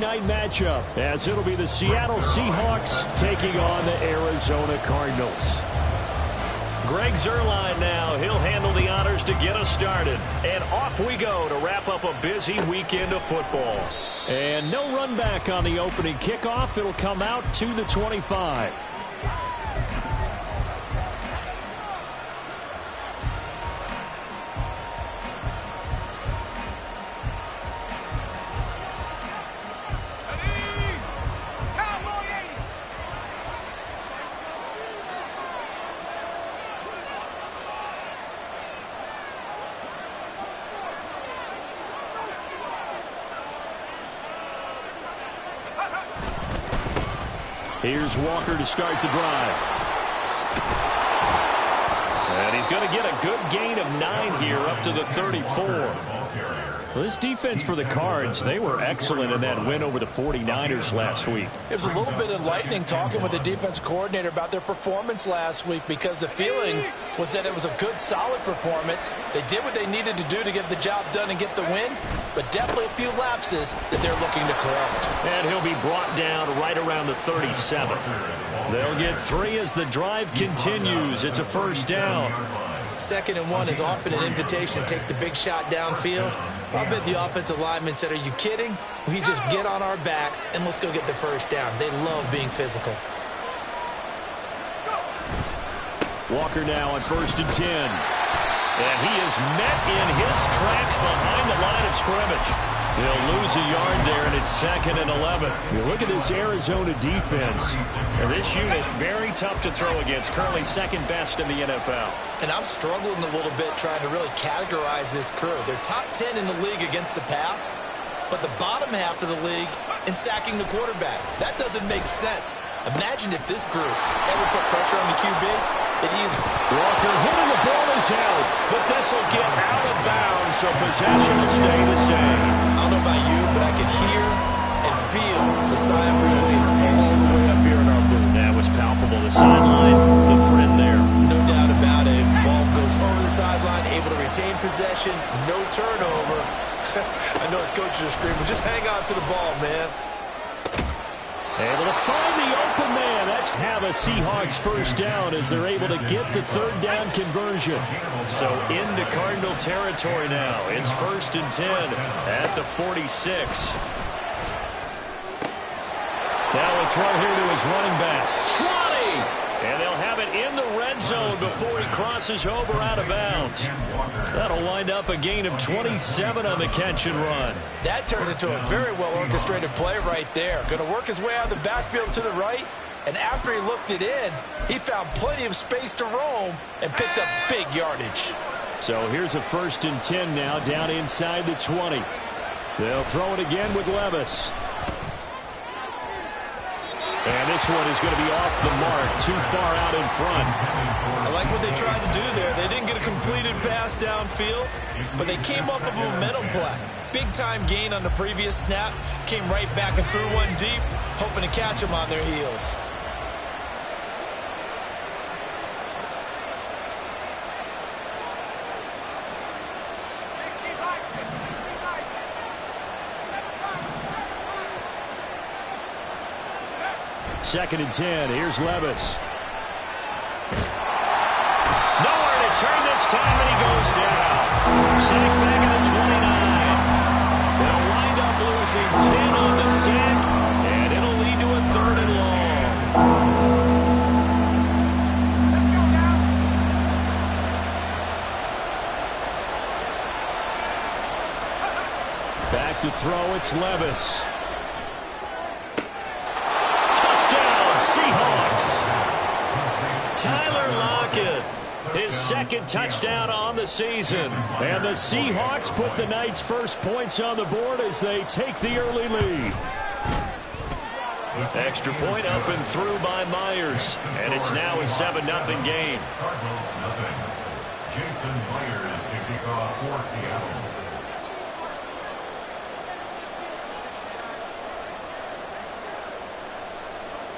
night matchup, as it'll be the Seattle Seahawks taking on the Arizona Cardinals. Greg Zuerlein now. He'll handle the honors to get us started. And off we go to wrap up a busy weekend of football. And no run back on the opening kickoff. It'll come out to the 25. Here's Walker to start the drive. And he's going to get a good gain of 9 here up to the 34. Well, this defense for the Cards, they were excellent in that win over the 49ers last week. It was a little bit enlightening talking with the defense coordinator about their performance last week, because the feeling was that it was a good, solid performance. They did what they needed to do to get the job done and get the win, but definitely a few lapses that they're looking to correct. And he'll be brought down right around the 37. They'll get 3 as the drive continues. It's a first down. 2nd and 1 is often an invitation to take the big shot downfield. I bet the offensive lineman said, "Are you kidding? We just get on our backs and let's go get the first down." They love being physical. Walker now on 1st and 10. And he is met in his tracks behind the line of scrimmage. They'll lose a yard there, and it's 2nd and 11. You look at this Arizona defense. And this unit, very tough to throw against. Currently 2nd best in the NFL. And I'm struggling a little bit trying to really categorize this crew. They're top 10 in the league against the pass, but the bottom half of the league in sacking the quarterback. That doesn't make sense. Imagine if this group ever put pressure on the QB. Walker hitting the ball is out, but this will get out of bounds, so possession will stay the same. I don't know about you, but I can hear and feel the sigh of relief all the way up here in our booth. That was palpable. The sideline, the friend there. No doubt about it. The ball goes over the sideline, able to retain possession, no turnover. I know his coaches are screaming, just hang on to the ball, man. Able to find the open man. That's how the Seahawks first down as they're able to get the 3rd down conversion. So into Cardinal territory now. It's 1st and 10 at the 46. Now a throw here to his running back. Trotty! And they'll have it in the red zone before he crosses over out of bounds. That'll wind up a gain of 27 on the catch and run. That turned into a very well-orchestrated play right there. Going to work his way out of the backfield to the right, and after he looked it in, he found plenty of space to roam and picked up big yardage. So here's a 1st and 10 now down inside the 20. They'll throw it again with Levis. And this one is going to be off the mark, too far out in front. I like what they tried to do there. They didn't get a completed pass downfield, but they came up with a momentum play. Big-time gain on the previous snap, came right back and threw one deep, hoping to catch them on their heels. Second and 10. Here's Levis. Nowhere to turn this time, and he goes down. Sack back at the 29. They'll wind up losing 10 on the sack, and it'll lead to a 3rd and long. Back to throw, it's Levis. Seahawks. Tyler Lockett, his 2nd touchdown on the season. And the Seahawks put the night's first points on the board as they take the early lead. Extra point up and through by Myers. And it's now a 7-0 game. Jason Myers to kick off for Seattle.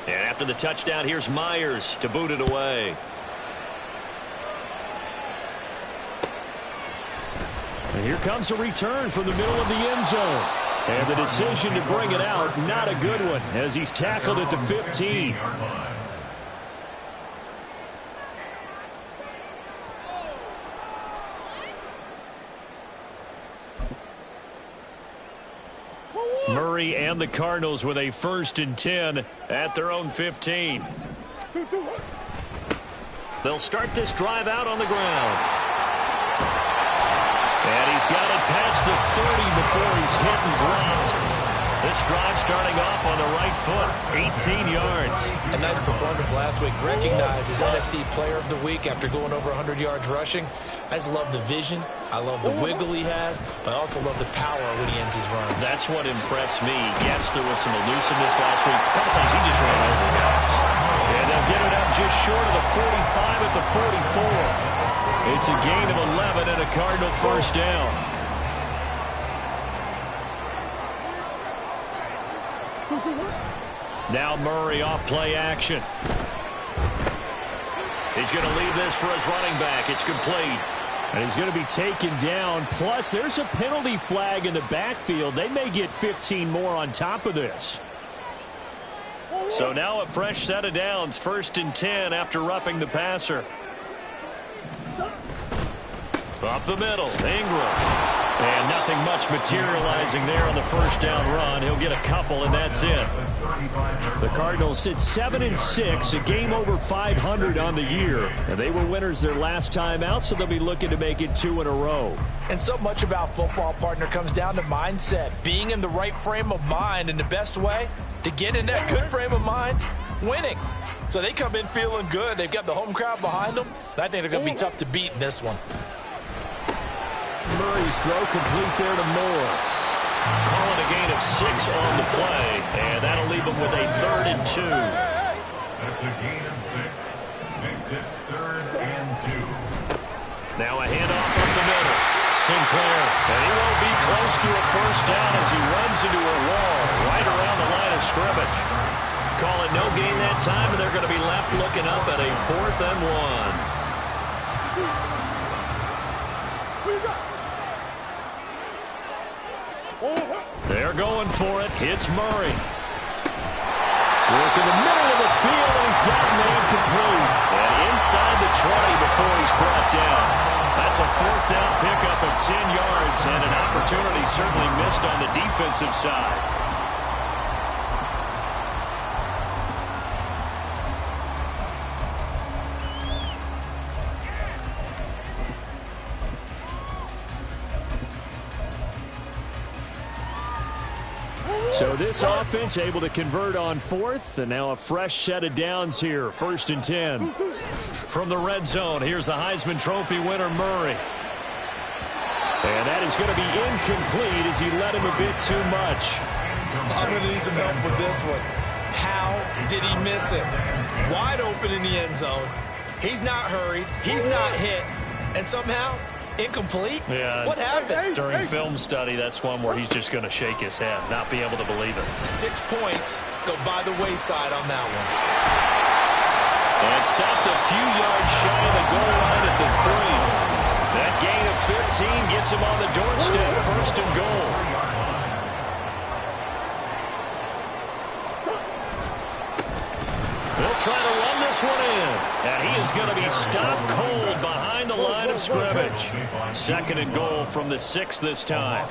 And after the touchdown, here's Myers to boot it away. And here comes a return from the middle of the end zone. And the decision to bring it out, not a good one, as he's tackled at the 15. Murray and the Cardinals with a 1st and 10 at their own 15. They'll start this drive out on the ground. And he's got it past the 30 before he's hit and dropped. This drive starting off on the right foot, 18 yards. A nice performance last week. Recognized as NFC Player of the Week after going over 100 yards rushing. I just love the vision. I love the wiggle he has, but I also love the power when he ends his runs. That's what impressed me. Yes, there was some elusiveness last week. A couple times he just ran over guys. And they'll get it up just short of the 45 at the 44. It's a gain of 11 and a Cardinal 1st down. Now Murray off play action. He's going to leave this for his running back. It's complete. And he's going to be taken down. Plus, there's a penalty flag in the backfield. They may get 15 more on top of this. So now a fresh set of downs. 1st and 10 after roughing the passer. Up the middle, Ingram. And nothing much materializing there on the 1st down run. He'll get a couple, and that's it. The Cardinals sit 7-6, a game over 500 on the year. And they were winners their last time out, so they'll be looking to make it 2 in a row. And so much about football, partner, comes down to mindset. Being in the right frame of mind, and the best way to get in that good frame of mind, winning. So they come in feeling good. They've got the home crowd behind them. And I think they're going to be tough to beat in this one. Murray's throw complete there to Moore. Calling a gain of 6 on the play, and that'll leave him with a 3rd and 2. That's a gain of 6. Makes it 3rd and 2. Now a handoff up the middle. Sinclair, and he won't be close to a 1st down as he runs into a wall right around the line of scrimmage. Call it no gain that time, and they're going to be left looking up at a 4th and 1. They're going for it. Hits Murray. Work in the middle of the field, and he's got man complete. And inside the 20 before he's brought down. That's a 4th down pickup of 10 yards, and an opportunity certainly missed on the defensive side. So this offense able to convert on 4th, and now a fresh set of downs here. 1st and 10. From the red zone, here's the Heisman Trophy winner, Murray. And that is going to be incomplete as he led him a bit too much. I'm going to need some help with this one. How did he miss it? Wide open in the end zone. He's not hurried. He's not hit. And somehow, incomplete? Yeah. What happened? During film study, that's one where he's just going to shake his head, not be able to believe it. 6 points go by the wayside on that one. And stopped a few yards shy of the goal line at the 3. That gain of 15 gets him on the doorstep, 1st and goal. They'll try to run this one in. And he is going to be stopped cold behind the line of scrimmage. 2nd and goal from the 6 this time.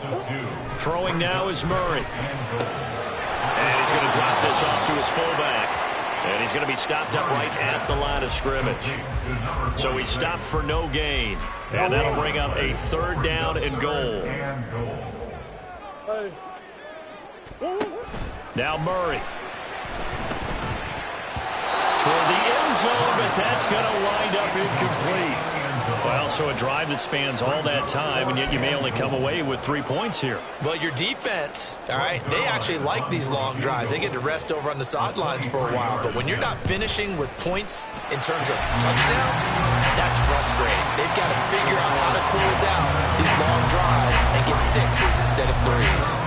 Throwing now is Murray. And he's going to drop this off to his fullback. And he's going to be stopped up right at the line of scrimmage. So he stopped for no gain. And that'll bring up a 3rd down and goal. Now Murray. Toward the end zone, but that's going to wind up incomplete. Well, so a drive that spans all that time, and yet you may only come away with 3 points here. Well, your defense, all right, they actually like these long drives. They get to rest over on the sidelines for a while. But when you're not finishing with points in terms of touchdowns, that's frustrating. They've got to figure out how to close out these long drives and get 6s instead of 3s.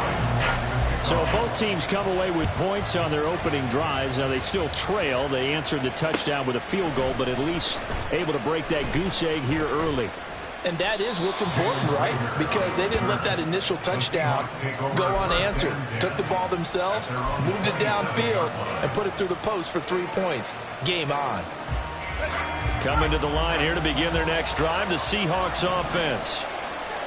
So both teams come away with points on their opening drives. Now they still trail. They answered the touchdown with a field goal, but at least able to break that goose egg here early. And that is what's important, right? Because they didn't let that initial touchdown go unanswered. Took the ball themselves, moved it downfield, and put it through the post for 3 points. Game on. Coming to the line here to begin their next drive, the Seahawks offense.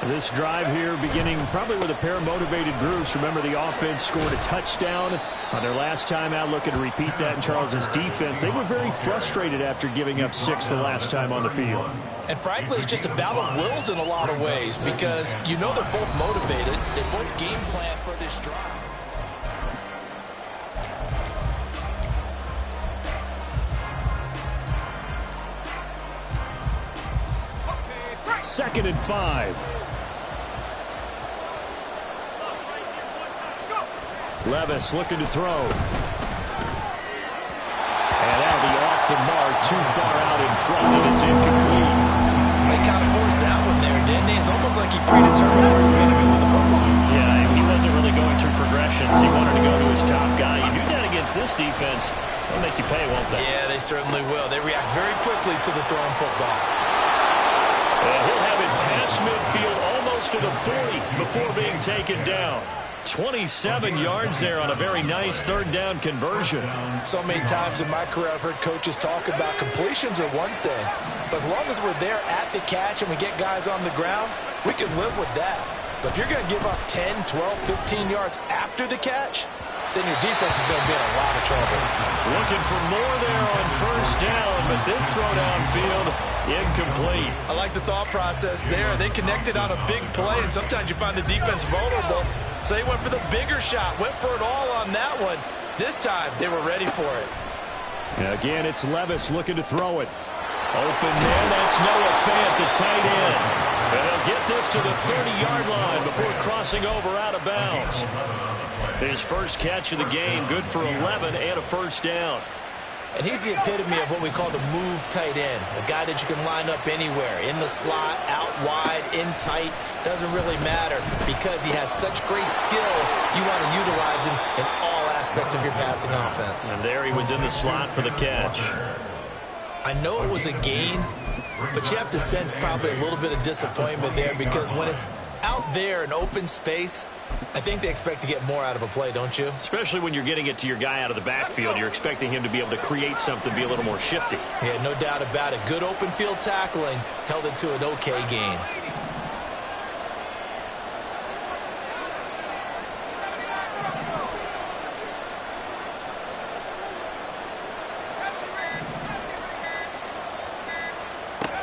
This drive here beginning probably with a pair of motivated groups. Remember, the offense scored a touchdown on their last time out. Looking to repeat that in Charles's defense. They were very frustrated after giving up 6 the last time on the field. And frankly, it's just a battle of wills in a lot of ways because you know they're both motivated. They both game plan for this drive. 2nd and 5. Levis looking to throw. And that'll be off the mark, too far out in front, and it's incomplete. They kind of forced that one there, didn't he? It's almost like he predetermined where he was going to go with the football. Yeah, he wasn't really going through progressions. He wanted to go to his top guy. You do that against this defense, they'll make you pay, won't they? Yeah, they certainly will. They react very quickly to the thrown football. And he'll have it past midfield almost to the 40 before being taken down. 27 yards there on a very nice 3rd down conversion. So many times in my career I've heard coaches talk about completions are one thing, but as long as we're there at the catch and we get guys on the ground, we can live with that. But if you're going to give up 10, 12, 15 yards after the catch, then your defense is going to be in a lot of trouble. Looking for more there on 1st down, but this throw downfield, incomplete. I like the thought process there. They connected on a big play, and sometimes you find the defense vulnerable. So they went for the bigger shot, went for it all on that one. This time, they were ready for it. And again, it's Levis looking to throw it. Open there, that's Noah Fant, the tight end. And he'll get this to the 30-yard line before crossing over out of bounds. His first catch of the game, good for 11 and a 1st down. And he's the epitome of what we call the move tight end, a guy that you can line up anywhere, in the slot, out wide, in tight, doesn't really matter because he has such great skills. You want to utilize him in all aspects of your passing offense. And there he was in the slot for the catch. I know it was a gain, but you have to sense probably a little bit of disappointment there because when it's out there in open space, I think they expect to get more out of a play, don't you? Especially when you're getting it to your guy out of the backfield. You're expecting him to be able to create something, be a little more shifty. Yeah, no doubt about it. Good open field tackling held it to an okay gain.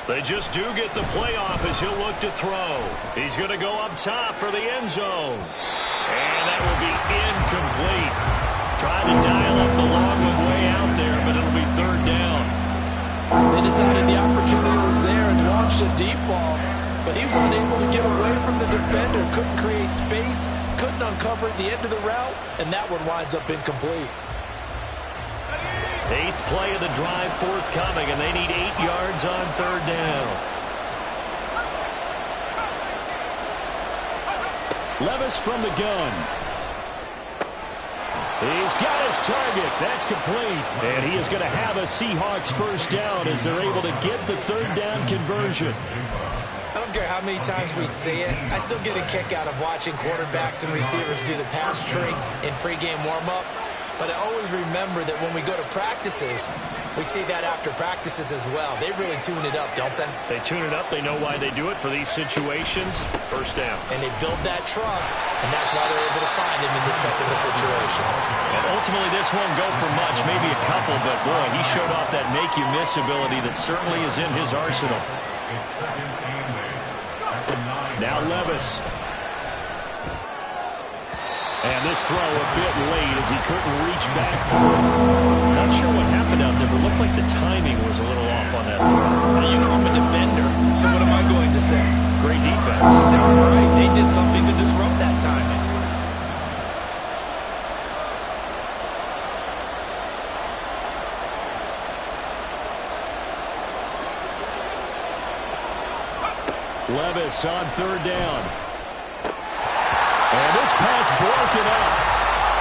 They just do get the playoff as he'll look to throw. He's going to go up top for the end zone. And that will be incomplete. Trying to dial up the long one way out there, but it'll be 3rd down. They decided the opportunity was there and launched a deep ball, but he was unable to get away from the defender, couldn't create space, couldn't uncover at the end of the route, and that one winds up incomplete. 8th play of the drive forthcoming, and they need 8 yards on 3rd down. Levis from the gun. He's got his target. That's complete. And he is going to have a Seahawks 1st down as they're able to get the 3rd down conversion. I don't care how many times we see it. I still get a kick out of watching quarterbacks and receivers do the pass tree in pregame warm-up. But I always remember that when we go to practices, we see that after practices as well. They really tune it up, don't they? They tune it up. They know why they do it for these situations. 1st down. And they build that trust, and that's why they're able to find him in this type of a situation. And ultimately, this won't go for much, maybe a couple, but boy, he showed off that make-you-miss ability that certainly is in his arsenal. Now Levis. And this throw a bit late as he couldn't reach back through. Not sure what happened out there, but it looked like the timing was a little off on that throw. Now, you know I'm a defender, so what am I going to say? Great defense. Darn right. They did something to disrupt that timing. Levis on 3rd down. And this pass broken up.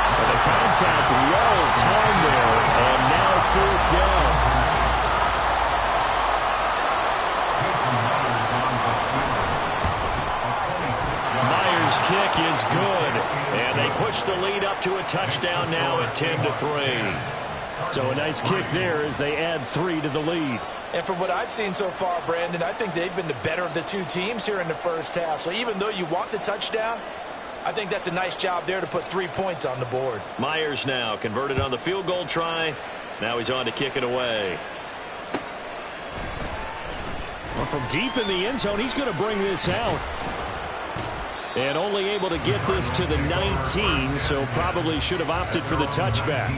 And the contact well timed there. And now 4th down. is good. And they push the lead up to a touchdown now at 10-3. So a nice kick there as they add 3 to the lead. And from what I've seen so far, Brandon, I think they've been the better of the two teams here in the first half. So even though you want the touchdown, I think that's a nice job there to put 3 points on the board. Myers now converted on the field goal try. Now he's on to kick it away. Well, from deep in the end zone, he's going to bring this out. And only able to get this to the 19, so probably should have opted for the touchback.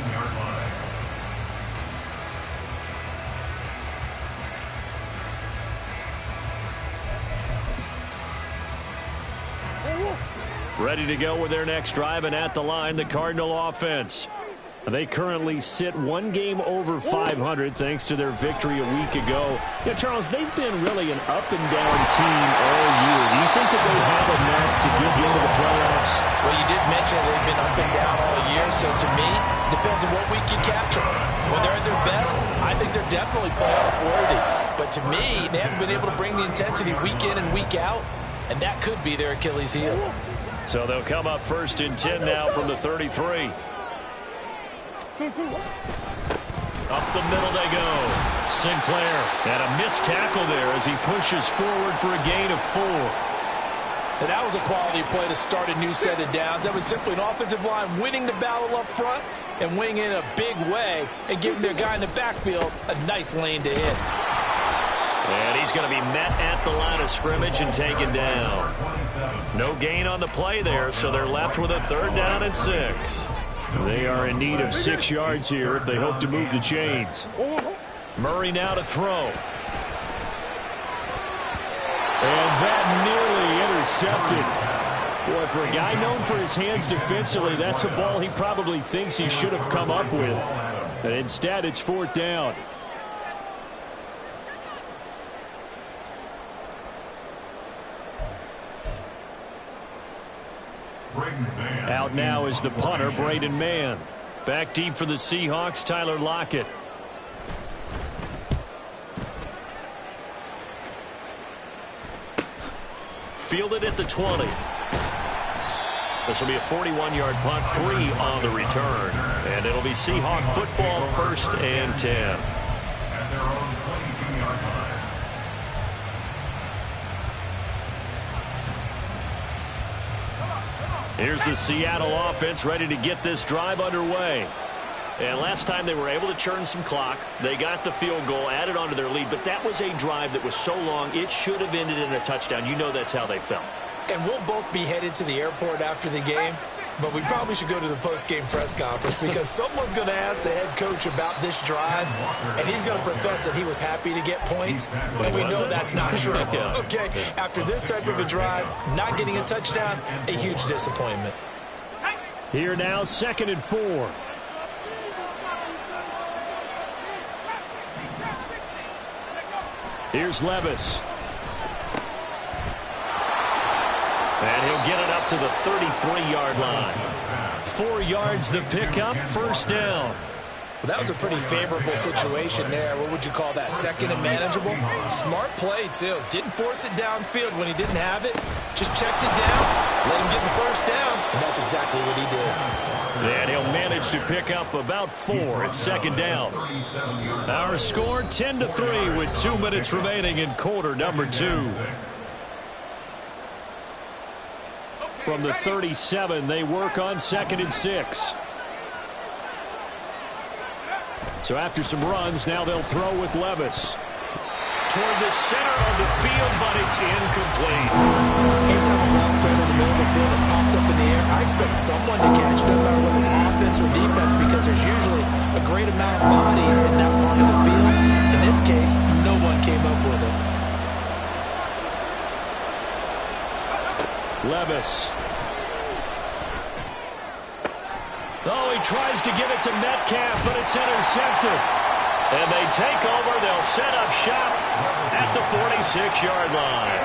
Ready to go with their next drive, and at the line, the Cardinal offense. They currently sit 1 game over 500 thanks to their victory a week ago. Yeah, Charles, they've been really an up-and-down team all year. Do you think that they have enough to get into the playoffs? Well, you did mention they've been up and down all year, so to me, it depends on what week you catch them. When they're at their best, I think they're definitely playoff worthy. But to me, they haven't been able to bring the intensity week in and week out, and that could be their Achilles heel. So they'll come up 1st and 10 now from the 33. Up the middle they go. Sinclair. And a missed tackle there as he pushes forward for a gain of 4. And that was a quality play to start a new set of downs. That was simply an offensive line winning the battle up front and winning in a big way and giving their guy in the backfield a nice lane to hit. And he's going to be met at the line of scrimmage and taken down. No gain on the play there, so they're left with a 3rd down and 6. They are in need of 6 yards here if they hope to move the chains. Murray now to throw. And that nearly intercepted. Boy, for a guy known for his hands defensively, that's a ball he probably thinks he should have come up with. And instead, it's 4th down. Out now is the punter, Braden Mann. Back deep for the Seahawks, Tyler Lockett. Fielded at the 20. This will be a 41-yard punt, 3 on the return. And it'll be Seahawk football, 1st and 10. At their own 22-yard line. Here's the Seattle offense ready to get this drive underway. And last time they were able to churn some clock. They got the field goal, added onto their lead, but that was a drive that was so long it should have ended in a touchdown. You know that's how they felt. And we'll both be headed to the airport after the game, but we probably should go to the post-game press conference because someone's going to ask the head coach about this drive, and he's going to profess that he was happy to get points, and we know that's not true. Okay, after this type of a drive, not getting a touchdown, a huge disappointment. Here now, 2nd and 4. Here's Levis. And he'll get it up to the 33-yard line. 4 yards the pickup, 1st down. Well, that was a pretty favorable situation there. What would you call that? 2nd and manageable? Smart play, too. Didn't force it downfield when he didn't have it. Just checked it down, let him get the 1st down, and that's exactly what he did. And he'll manage to pick up about 4 at 2nd down. Our score 10-3 with 2 minutes remaining in quarter number 2. From the 37, they work on 2nd and 6. So after some runs, now they'll throw with Levis. Toward the center of the field, but it's incomplete. Anytime a ball thrown in the middle of the field is popped up in the air, I expect someone to catch it, no matter whether it's offense or defense, because there's usually a great amount of bodies in that part of the field. In this case, no one came up with it. Levis. Oh, he tries to give it to Metcalf, but it's intercepted. And they take over. They'll set up shop at the 46-yard line.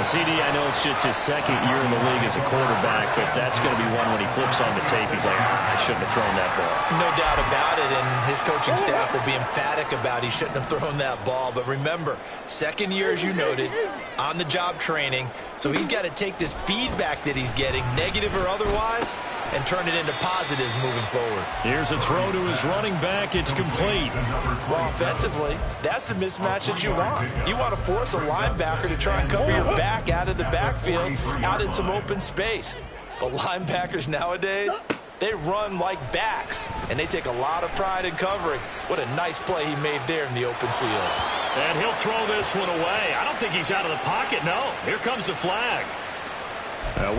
CD, I know it's just his second year in the league as a quarterback, but that's going to be one when he flips on the tape. He's like, I shouldn't have thrown that ball. No doubt about it, and his coaching staff will be emphatic about he shouldn't have thrown that ball. But remember, second year, as you noted, on-the-job training, so he's got to take this feedback that he's getting, negative or otherwise, and turn it into positives moving forward. Here's a throw to his running back. It's complete. Well, offensively, that's the mismatch that you want. You want to force a linebacker to try and cover your back out of the backfield, out in some open space. The linebackers nowadays, they run like backs, and they take a lot of pride in covering. What a nice play he made there in the open field. And he'll throw this one away. I don't think he's out of the pocket, no. Here comes the flag.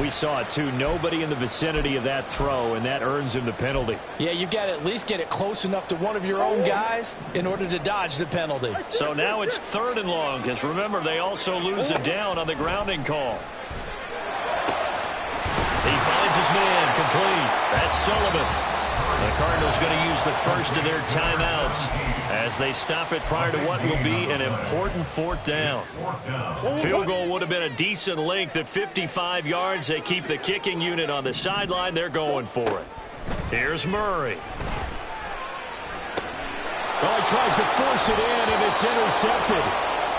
We saw it, too. Nobody in the vicinity of that throw, and that earns him the penalty. Yeah, you've got to at least get it close enough to one of your own guys in order to dodge the penalty. So now it's 3rd and long, because remember, they also lose a down on the grounding call. He finds his man, complete. That's Sullivan. The Cardinals going to use the first of their timeouts as they stop it prior to what will be an important 4th down. Field goal would have been a decent length at 55 yards. They keep the kicking unit on the sideline. They're going for it. Here's Murray. Oh, he tries to force it in, and it's intercepted.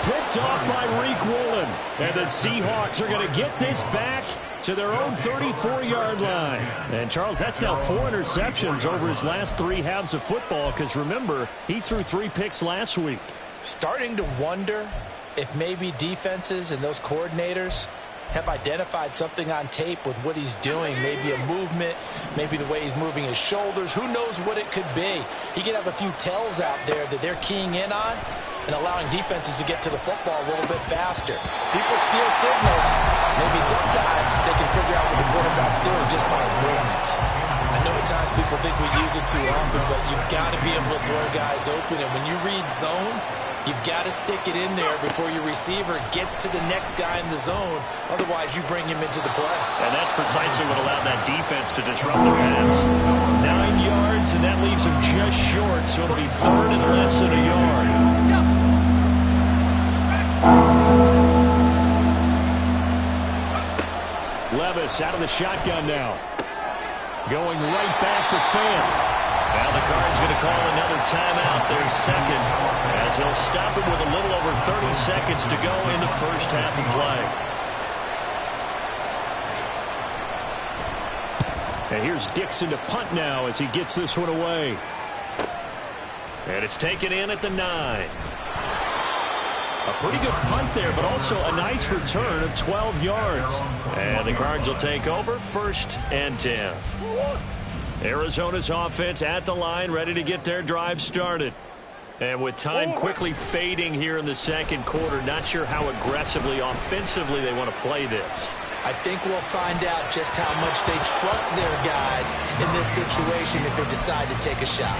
Picked off by Reek Woolen. And the Seahawks are going to get this back to their own 34-yard line. And, Charles, that's now 4 interceptions over his last 3 halves of football, because, remember, he threw 3 picks last week. Starting to wonder if maybe defenses and those coordinators have identified something on tape with what he's doing. Maybe a movement, maybe the way he's moving his shoulders. Who knows what it could be? He could have a few tells out there that they're keying in on and allowing defenses to get to the football a little bit faster. People steal signals. Maybe sometimes they can figure out what the quarterback's doing just by his movements. I know at times people think we use it too often, but you've got to be able to throw guys open. And when you read zone, you've got to stick it in there before your receiver gets to the next guy in the zone. Otherwise, you bring him into the play. And that's precisely what allowed that defense to disrupt the Rams. 9 yards, and that leaves him just short, so it'll be 3rd and less than a yard. Levis out of the shotgun now. Going right back to Fan. Now the Cards going to call another timeout, their second, as he'll stop it with a little over 30 seconds to go in the first half of play. And here's Dixon to punt now as he gets this one away. And it's taken in at the 9. A pretty good punt there, but also a nice return of 12 yards. And the Cards will take over, 1st and 10. Arizona's offense at the line, ready to get their drive started. And with time quickly fading here in the second quarter, not sure how aggressively, offensively they want to play this. I think we'll find out just how much they trust their guys in this situation if they decide to take a shot.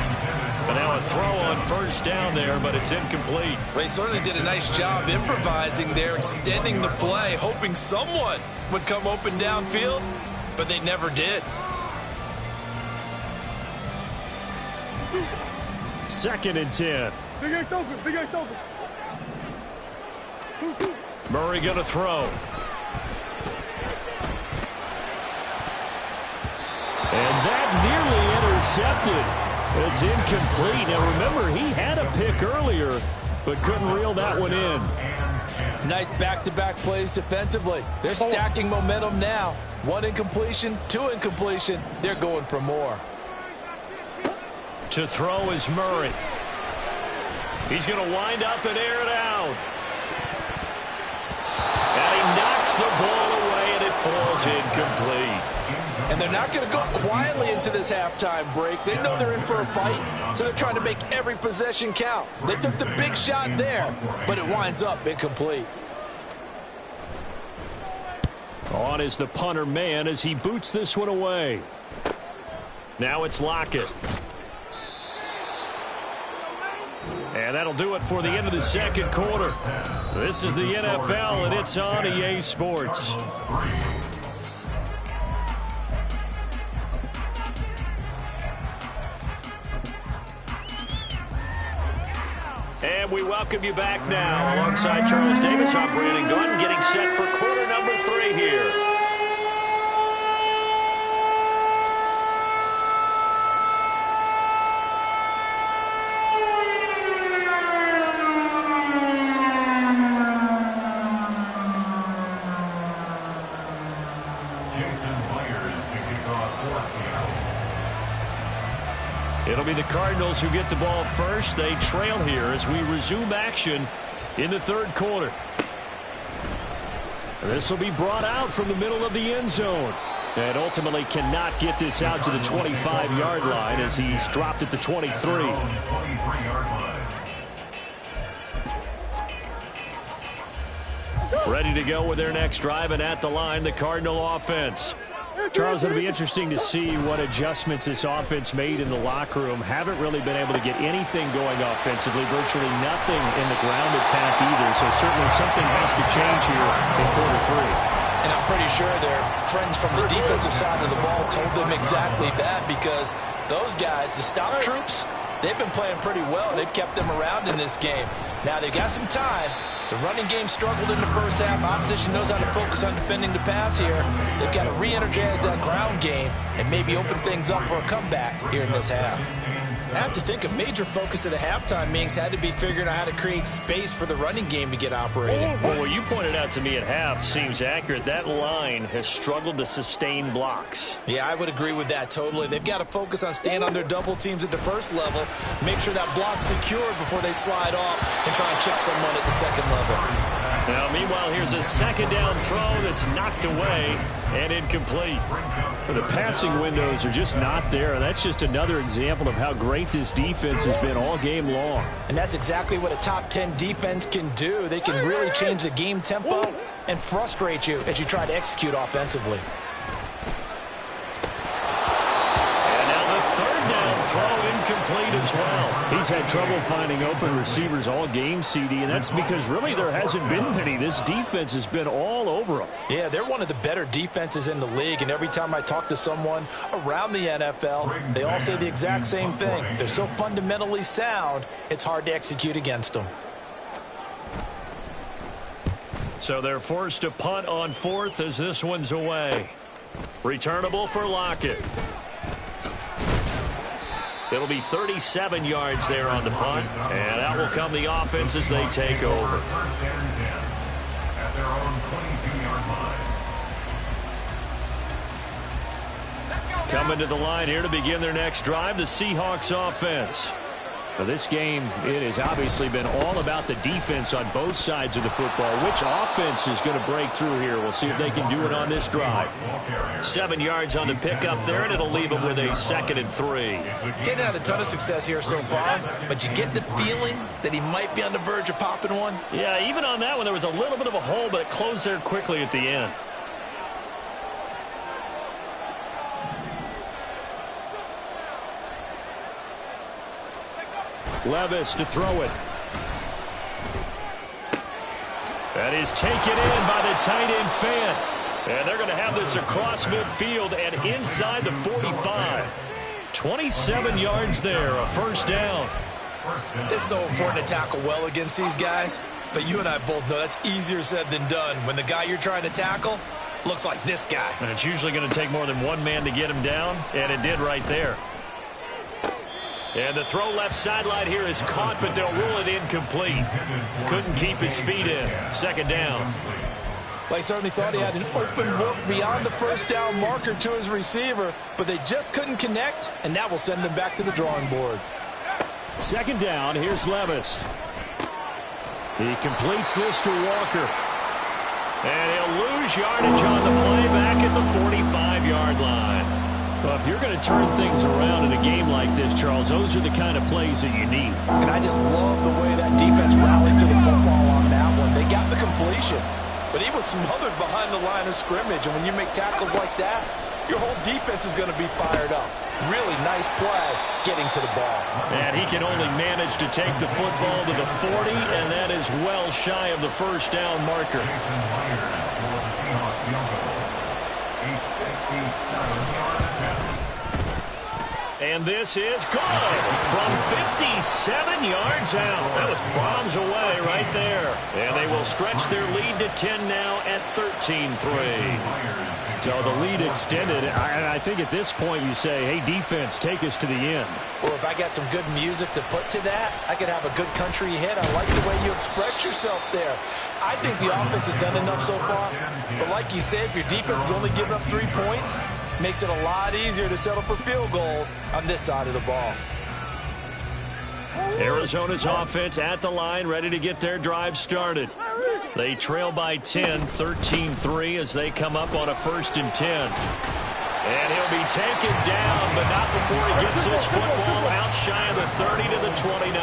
But now a throw on 1st down there, but it's incomplete. Well, they certainly did a nice job improvising there, extending the play, hoping someone would come open downfield, but they never did. 2nd and 10. Big X open, Big X open. Murray going to throw. And that nearly intercepted. It's incomplete. Now, remember, he had a pick earlier, but couldn't reel that one in. Nice back-to-back plays defensively. They're stacking momentum now. 1 incompletion, 2 incompletion. They're going for more. To throw is Murray. He's going to wind up and air it out. And he knocks the ball away, and it falls incomplete. And they're not going to go quietly into this halftime break. They know they're in for a fight, so they're trying to make every possession count. They took the big shot there, but it winds up incomplete. On is the punter man as he boots this one away. Now it's Lockett. And that'll do it for the end of the second quarter. This is the NFL, and it's on EA Sports. And we welcome you back now. Alongside Charles Davis, I'm Brandon Gunn, getting set for quarter number 3 here. It'll be the Cardinals who get the ball first. They trail here as we resume action in the third quarter. This will be brought out from the middle of the end zone. And ultimately cannot get this out to the 25-yard line as he's dropped at the 23. Ready to go with their next drive, and at the line, the Cardinal offense. Charles, it'll be interesting to see what adjustments this offense made in the locker room. Haven't really been able to get anything going offensively, virtually nothing in the ground attack either. So certainly something has to change here in quarter 3. And I'm pretty sure their friends from the defensive side of the ball told them exactly that, because those guys, the stop troops, they've been playing pretty well. They've kept them around in this game. Now, they've got some time. The running game struggled in the first half. Opposition knows how to focus on defending the pass here. They've got to re-energize that ground game and maybe open things up for a comeback here in this half. I have to think a major focus of the halftime meetings had to be figuring out how to create space for the running game to get operating. Well, what you pointed out to me at half seems accurate. That line has struggled to sustain blocks. Yeah, I would agree with that totally. They've got to focus on staying on their double teams at the first level, make sure that block's secured before they slide off and try and chip someone at the second level. Now, meanwhile, here's a second down throw that's knocked away and incomplete. The passing windows are just not there, and that's just another example of how great this defense has been all game long. And that's exactly what a top 10 defense can do. They can really change the game tempo and frustrate you as you try to execute offensively. Throw incomplete as well. He's had trouble finding open receivers all game, CD, and that's because really there hasn't been many. This defense has been all over them. Yeah, they're one of the better defenses in the league, and every time I talk to someone around the NFL, they all say the exact same thing. They're so fundamentally sound, it's hard to execute against them. So they're forced to punt on fourth as this one's away. Returnable for Lockett. It'll be 37 yards there on the punt, and out will come the offense as they take over. At their own 22-yard line. Coming to the line here to begin their next drive, the Seahawks offense. Now, this game, it has obviously been all about the defense on both sides of the football. Which offense is going to break through here? We'll see if they can do it on this drive. 7 yards on the pickup there, and it'll leave them with a 2nd and 3. Getting had a ton of success here so far, but you get the feeling that he might be on the verge of popping one. Yeah, even on that one, there was a little bit of a hole, but it closed there quickly at the end. Levis to throw it. That is taken in by the tight end Fant. And they're going to have this across midfield and inside the 45. 27 yards there, a first down. It's so important to tackle well against these guys, but you and I both know that's easier said than done when the guy you're trying to tackle looks like this guy. And it's usually going to take more than one man to get him down, and it did right there. And the throw left sideline here is caught, but they'll rule it incomplete. Couldn't keep his feet in. 2nd down. They certainly thought he had an open look beyond the first down marker to his receiver, but they just couldn't connect, and that will send them back to the drawing board. 2nd down, here's Levis. He completes this to Walker. And he'll lose yardage on the play back at the 45-yard line. Well, if you're going to turn things around in a game like this, Charles, those are the kind of plays that you need. And I just love the way that defense rallied to the football on that one. They got the completion, but he was smothered behind the line of scrimmage. And when you make tackles like that, your whole defense is going to be fired up. Really nice play getting to the ball. And he can only manage to take the football to the 40, and that is well shy of the first down marker. And this is good from 57 yards out. That was bombs away right there. And they will stretch their lead to 10 now at 13-3. So the lead extended. I think at this point you say, hey, defense, take us to the end. Or if I got some good music to put to that, I could have a good country hit. I like the way you expressed yourself there. I think the offense has done enough so far. But like you said, if your defense is only giving up 3 points, makes it a lot easier to settle for field goals on this side of the ball. Arizona's offense at the line, ready to get their drive started. They trail by 10, 13-3 as they come up on a 1st and 10. And he'll be taken down, but not before he gets this football out shy of the 30 to the 29.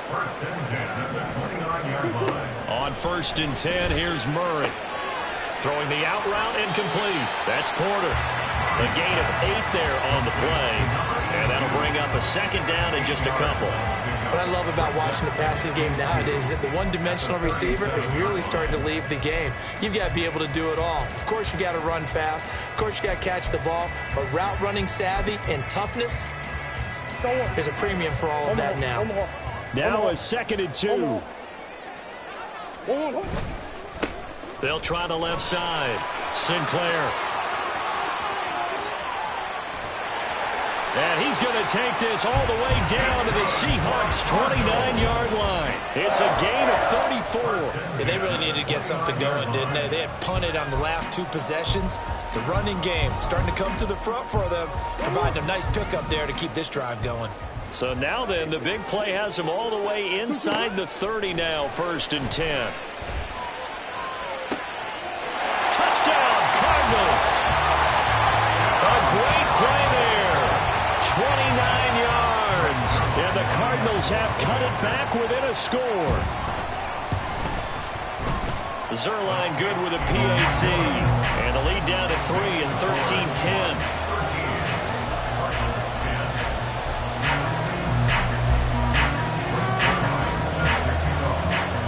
1st and 10 at the 29-yard line. On 1st and 10, here's Murray. Throwing the out route incomplete. That's Porter. A gain of 8 there on the play. And that'll bring up a 2nd down and just a couple. What I love about watching the passing game nowadays is that the one-dimensional receiver is really starting to leave the game. You've got to be able to do it all. Of course, you got to run fast. Of course, you got to catch the ball. But route running savvy and toughness, there's a premium for all of that now. Now a 2nd and 2. They'll try the left side. Sinclair. And he's going to take this all the way down to the Seahawks' 29-yard line. It's a gain of 34. Yeah, they really needed to get something going, didn't they? They had punted on the last 2 possessions. The running game starting to come to the front for them, providing a nice pickup there to keep this drive going. So now then, the big play has them all the way inside the 30 now, 1st and 10. Touchdown, Cardinals. A great play there. 29 yards. And the Cardinals have cut it back within a score. Zerline good with a PAT. And the lead down to 3 and 13-10.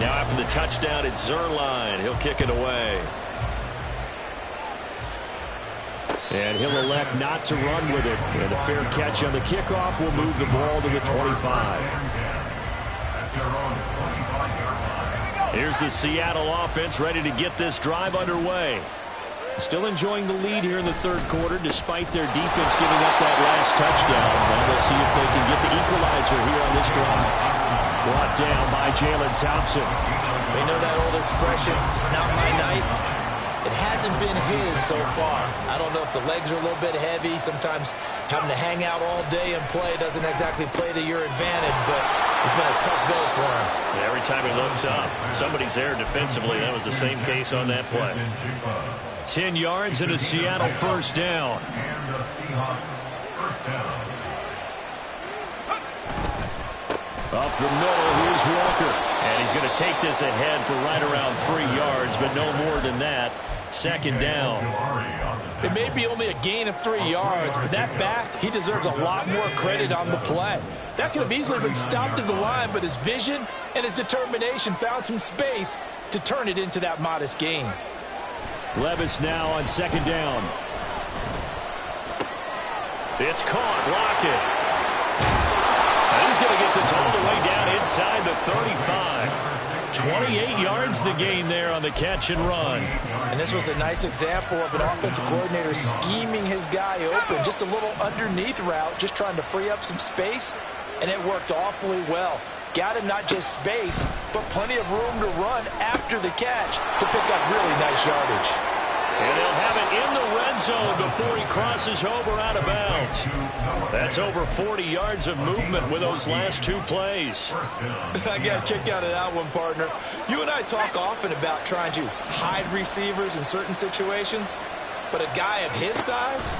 Now after the touchdown, it's Zerline. He'll kick it away. And he'll elect not to run with it. And a fair catch on the kickoff will move the ball to the 25. Here's the Seattle offense ready to get this drive underway. Still enjoying the lead here in the 3rd quarter despite their defense giving up that last touchdown. And we'll see if they can get the equalizer here on this drive. Brought down by Jalen Thompson. We know that old expression, it's not my night. It hasn't been his so far. I don't know if the legs are a little bit heavy. Sometimes having to hang out all day and play doesn't exactly play to your advantage, but it's been a tough go for him. Yeah, every time he looks up, somebody's there defensively. That was the same case on that play. 10 yards and a Seattle 1st down. And the Seahawks 1st down. Up the middle, here's Walker. And he's going to take this ahead for right around 3 yards, but no more than that. 2nd down. It may be only a gain of 3 yards, but that back, he deserves a lot more credit on the play. That could have easily been stopped at the line, but his vision and his determination found some space to turn it into that modest gain. Levis now on 2nd down. It's caught. Lockett. And he's going to get this all the way down inside the 35. 28 yards the gain there on the catch and run. And this was a nice example of an offensive coordinator scheming his guy open. Just a little underneath route, just trying to free up some space, and it worked awfully well. Got him not just space, but plenty of room to run after the catch to pick up really nice yardage. And they'll have it in the red zone before he crosses over out of bounds. That's over 40 yards of movement with those last 2 plays. I got a kick out of that one, partner. You and I talk often about trying to hide receivers in certain situations, but a guy of his size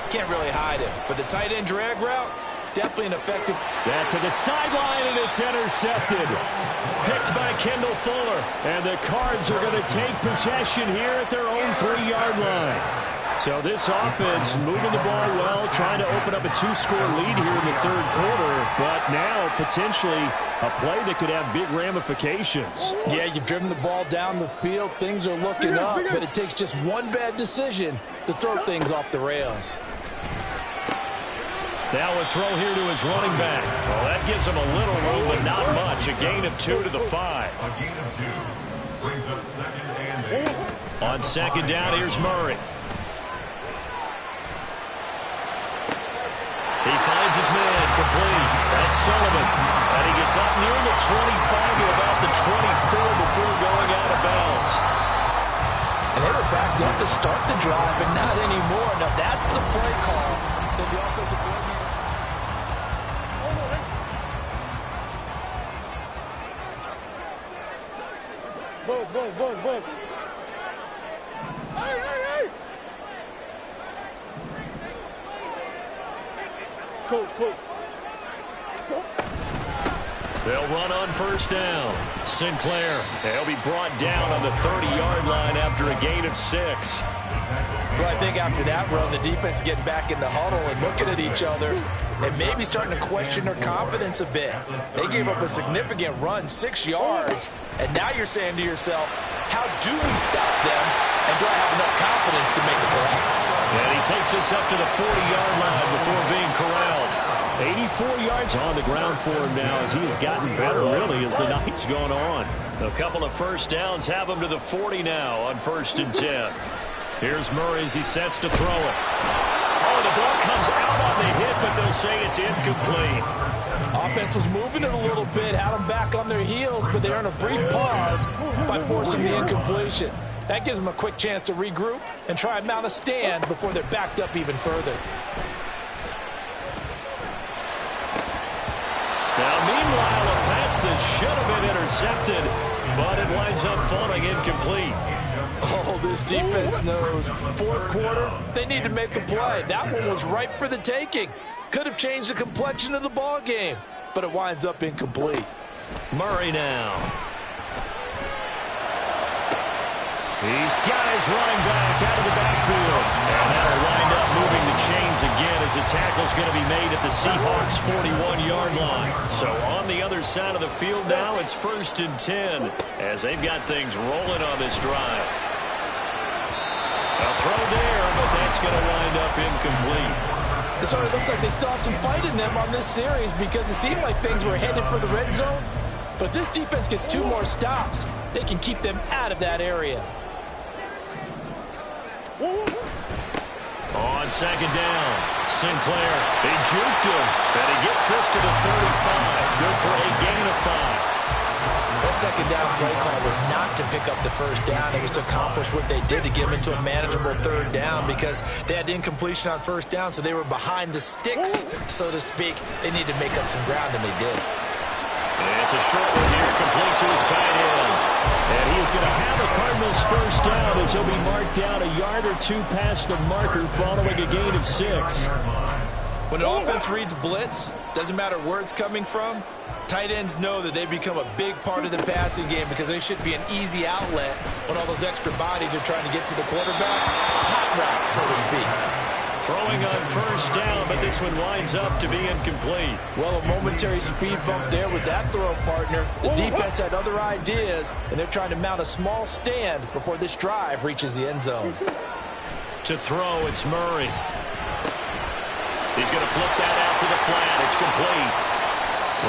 can't really hide him. But the tight end drag route, definitely an effective. That to the sideline, and it's intercepted. Picked by Kendall Fuller. And the Cards are going to take possession here at their own 3-yard line. So this offense moving the ball well, trying to open up a 2-score lead here in the 3rd quarter. But now potentially a play that could have big ramifications. Yeah, you've driven the ball down the field. Things are looking up, but it takes just one bad decision to throw things off the rails. Now a throw here to his running back. Well, that gives him a little room, but not much. A gain of 2 to the 5. A gain of 2 brings up 2nd and 8. On 2nd down, here's Murray. He finds his man, complete. That's Sullivan. And he gets up near the 25 to about the 24 before going out of bounds. And they were backed up to start the drive, but not anymore. Now that's the play call that the offensive coordinator. Buzz. Hey. Coach. They'll run on 1st down. Sinclair, he'll be brought down on the 30-yard line after a gain of 6. Well, I think after that run, the defense getting back in the huddle and looking at each other and maybe starting to question their confidence a bit. They gave up a significant run, 6 yards, and now you're saying to yourself, how do we stop them, and do I have enough confidence to make a play? And he takes us up to the 40-yard line before being corralled. 84 yards on the ground for him now as he has gotten better, really, as the night's gone on. A couple of 1st downs have him to the 40 now on 1st and 10. Here's Murray as he sets to throw it. Oh, the ball comes out on the hit, but they'll say it's incomplete. Offense was moving it a little bit, had them back on their heels, but they earned a brief pause by forcing the incompletion. That gives them a quick chance to regroup and try and mount a stand before they're backed up even further. Now, meanwhile, a pass that should have been intercepted, but it winds up falling incomplete. Oh, this defense knows. 4th quarter, they need to make a play. That one was ripe for the taking. Could have changed the complexion of the ball game, but it winds up incomplete. Murray now. He's got his running back out of the backfield. And that'll wind up moving the chains again as a tackle's going to be made at the Seahawks' 41-yard line. So on the other side of the field now, it's 1st and 10 as they've got things rolling on this drive. A throw there, but that's going to wind up incomplete. So it looks like they still have some fight in them on this series because it seemed like things were headed for the red zone. But this defense gets 2 more stops. They can keep them out of that area. On 2nd down, Sinclair, they juked him, and he gets this to the 35. Good for a gain of 5. That 2nd down play call was not to pick up the 1st down. It was to accomplish what they did to get them into a manageable 3rd down because they had incompletion on 1st down, so they were behind the sticks, so to speak. They needed to make up some ground, and they did. And it's a short one here, complete to his tight end. And he is going to have a Cardinals 1st down as he'll be marked down a yard or 2 past the marker following a gain of 6. When an offense reads blitz, doesn't matter where it's coming from, tight ends know that they become a big part of the passing game because they should be an easy outlet when all those extra bodies are trying to get to the quarterback. Hot route, so to speak. Throwing on 1st down, but this one winds up to be incomplete. Well, a momentary speed bump there with that throw, partner. The defense had other ideas, and they're trying to mount a small stand before this drive reaches the end zone. To throw, it's Murray. He's going to flip that out to the flat. It's complete.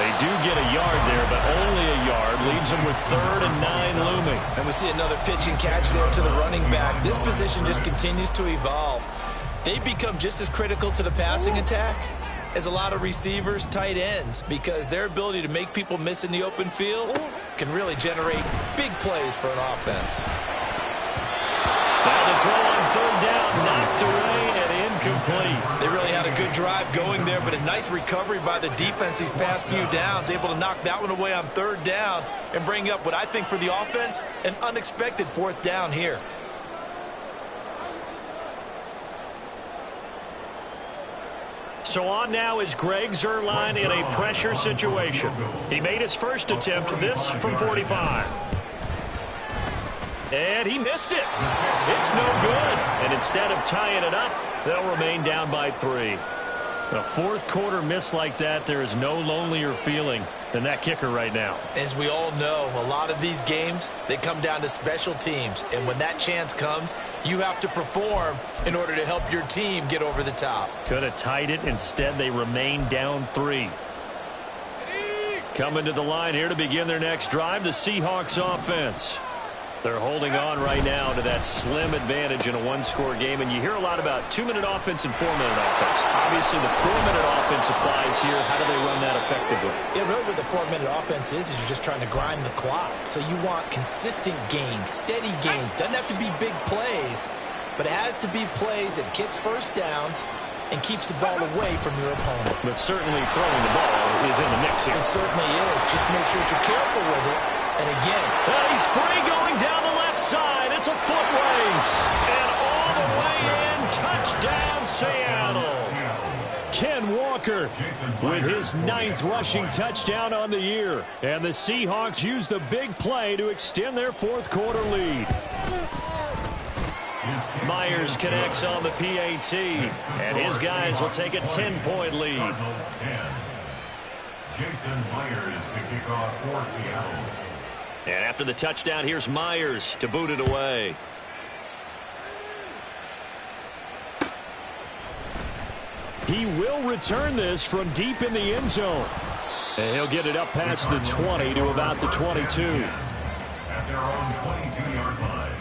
They do get a yard there, but only a yard. Leaves them with 3rd and 9 looming. And we see another pitch and catch there to the running back. This position just continues to evolve. They become just as critical to the passing attack as a lot of receivers, tight ends, because their ability to make people miss in the open field can really generate big plays for an offense. Now the throw on 3rd down, knocked away and incomplete. They really had a good drive going there, but a nice recovery by the defense these past few downs, able to knock that one away on 3rd down and bring up what I think for the offense, an unexpected 4th down here. So on now is Greg Zuerlein in a pressure situation. He made his first attempt, this from 45. And he missed it. It's no good. And instead of tying it up, they'll remain down by 3. A fourth quarter miss like that, there is no lonelier feeling than that kicker right now. As we all know, a lot of these games, they come down to special teams. And when that chance comes, you have to perform in order to help your team get over the top. Could have tied it. Instead, they remain down 3. Coming to the line here to begin their next drive, the Seahawks offense. They're holding on right now to that slim advantage in a one-score game, and you hear a lot about 2-minute offense and 4-minute offense. Obviously, the 4-minute offense applies here. How do they run that effectively? Yeah, really what the 4-minute offense is you're just trying to grind the clock. So you want consistent gains, steady gains. Doesn't have to be big plays, but it has to be plays that gets first downs and keeps the ball away from your opponent. But certainly throwing the ball is in the mix here. It certainly is. Just make sure that you're careful with it. And again, he's free going down the left side. It's a foot race. And all the way in, touchdown Seattle. Ken Walker with his 9th rushing touchdown on the year. And the Seahawks use the big play to extend their fourth quarter lead. Myers connects on the PAT. And his guys will take a 10-point lead. Jason Myers to kick off for Seattle. And after the touchdown, here's Myers to boot it away. He will return this from deep in the end zone. And he'll get it up past the 20 to about the 22. At their own 22-yard line.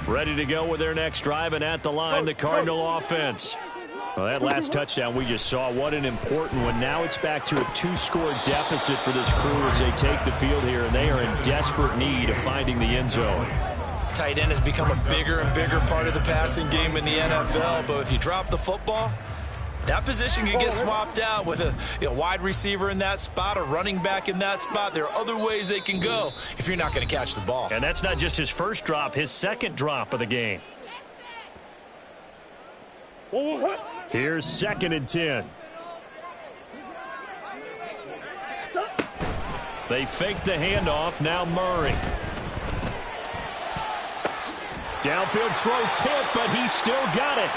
Ready to go with their next drive, and at the line, the Cardinal offense. Well, that last touchdown we just saw, what an important one. Now it's back to a 2-score deficit for this crew as they take the field here, and they are in desperate need of finding the end zone. tight end has become a bigger and bigger part of the passing game in the NFL, but if you drop the football, that position can get swapped out with a wide receiver in that spot, a running back in that spot. There are other ways they can go if you're not going to catch the ball. And that's not just his first drop, his second drop of the game. Here's 2nd and 10. They fake the handoff. Now Murray. Downfield throw tip, but he still got it.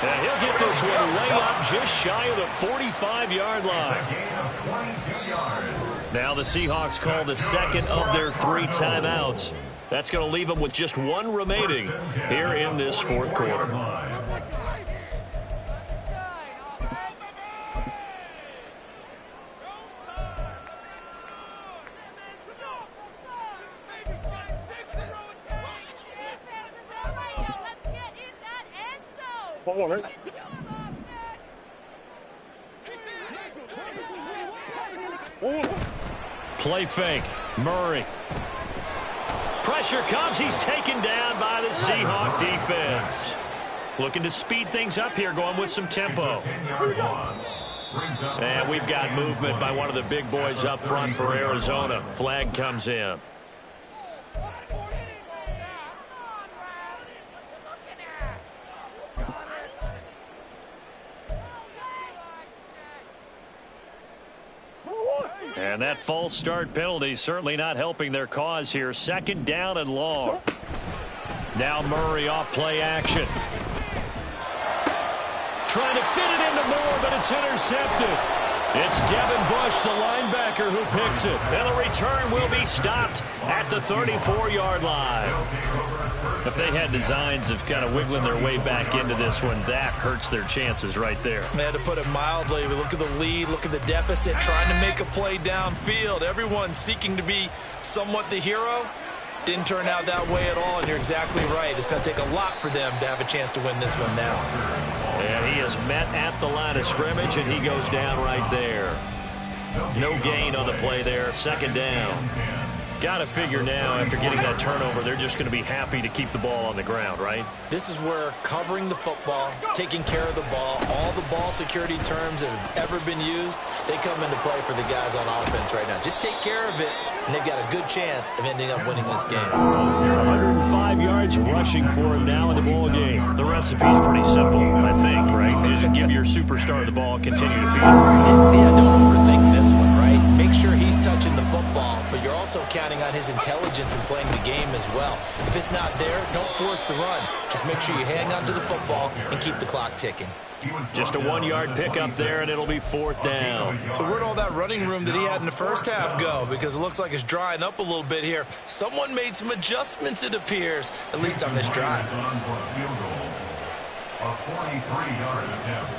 And he'll get this one way up just shy of the 45-yard line. Now the Seahawks call the second of their 3 timeouts. That's going to leave them with just 1 remaining here in this fourth quarter. Play fake. Murray. Pressure comes. He's taken down by the Seahawk defense. Looking to speed things up here, going with some tempo. And we've got movement by one of the big boys up front for Arizona. Flag comes in. And that false start penalty certainly not helping their cause here. 2nd down and long. Now Murray off play action. Trying to fit it into Moore, but it's intercepted. It's Devin Bush, the linebacker, who picks it. And the return will be stopped at the 34-yard line. If they had designs of kind of wiggling their way back into this one, that hurts their chances right there. They had to put it mildly. We look at the lead, look at the deficit, trying to make a play downfield. Everyone seeking to be somewhat the hero. Didn't turn out that way at all, and you're exactly right. It's going to take a lot for them to have a chance to win this one now. And he is met at the line of scrimmage, and he goes down right there. No gain on the play there. 2nd down. Got to figure now, after getting that turnover, they're just going to be happy to keep the ball on the ground, right? This is where covering the football, taking care of the ball, all the ball security terms that have ever been used, they come into play for the guys on offense right now. Just take care of it, and they've got a good chance of ending up winning this game. 105 yards rushing for him now in the ball game. The recipe's pretty simple, I think, right? You just give your superstar the ball, continue to feed him. Yeah, don't overthink his intelligence in playing the game as well. If it's not there, don't force the run. Just make sure you hang on to the football and keep the clock ticking. Just a 1-yard pickup there, and it'll be 4th down. So where'd all that running room that he had in the first half go? Because it looks like it's drying up a little bit here. Someone made some adjustments, it appears, at least on this drive. A 43-yard attempt.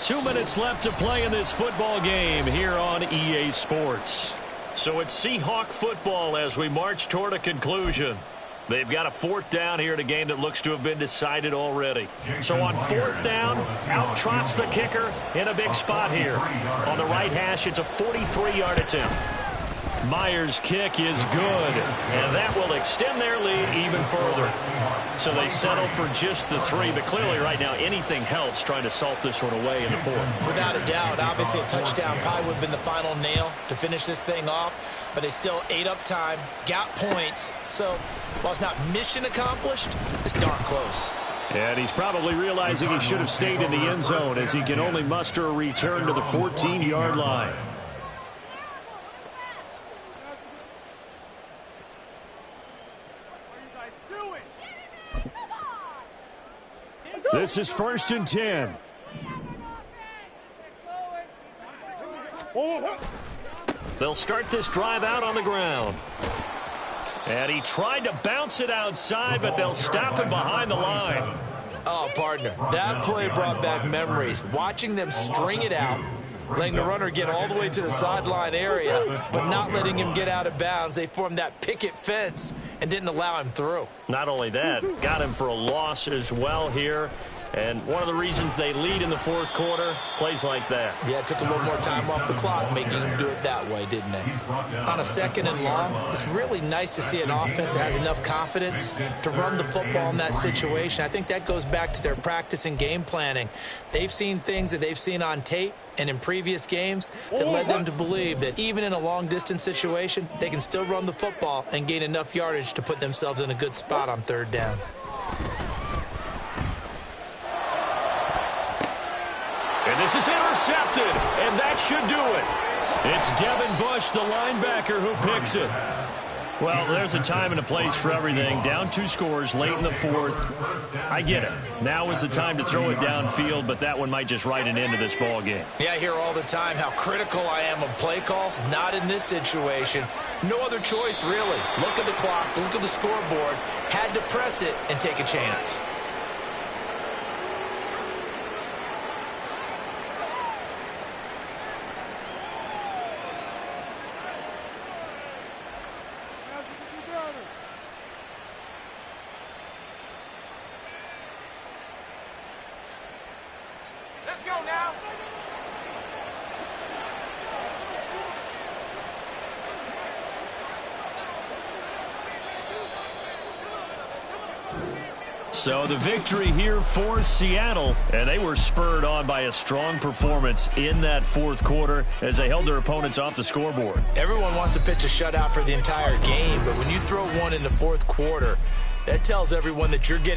Two minutes left to play in this football game here on EA Sports. So it's Seahawk football as we march toward a conclusion. They've got a 4th down here in a game that looks to have been decided already. So on 4th down, out trots the kicker in a big spot here. On the right hash, it's a 43-yard attempt. Myers' kick is good, and that will extend their lead even further. So they settle for just the 3, but clearly right now anything helps trying to salt this one away in the 4th. Without a doubt, obviously a touchdown probably would have been the final nail to finish this thing off, but they still ate up time, got points. So while it's not mission accomplished, it's darn close. And he's probably realizing he should have stayed in the end zone as he can only muster a return to the 14-yard line. This is 1st and 10. They'll start this drive out on the ground. And he tried to bounce it outside, but they'll stop him behind the line. Oh, partner, that play brought back memories. Watching them string it out, letting the runner get all the way to the sideline area, but not letting him get out of bounds. They formed that picket fence and didn't allow him through. Not only that, got him for a loss as well here. And one of the reasons they lead in the 4th quarter, plays like that. Yeah, it took a little more time off the clock, making him do it that way, didn't they? On a 2nd and long, it's really nice to see an offense that has enough confidence to run the football in that situation. I think that goes back to their practice and game planning. They've seen things that they've seen on tape and in previous games that led them to believe that even in a long-distance situation, they can still run the football and gain enough yardage to put themselves in a good spot on 3rd down. And this is intercepted, and that should do it. It's Devin Bush, the linebacker, who picks it. Well, there's a time and a place for everything. Down 2 scores late in the 4th. I get it. Now is the time to throw it downfield, but that one might just write an end to this ball game. Yeah, I hear all the time how critical I am of play calls. Not in this situation. No other choice, really. Look at the clock, look at the scoreboard. Had to press it and take a chance. So the victory here for Seattle, and they were spurred on by a strong performance in that 4th quarter as they held their opponents off the scoreboard. Everyone wants to pitch a shutout for the entire game, but when you throw one in the 4th quarter, that tells everyone that you're getting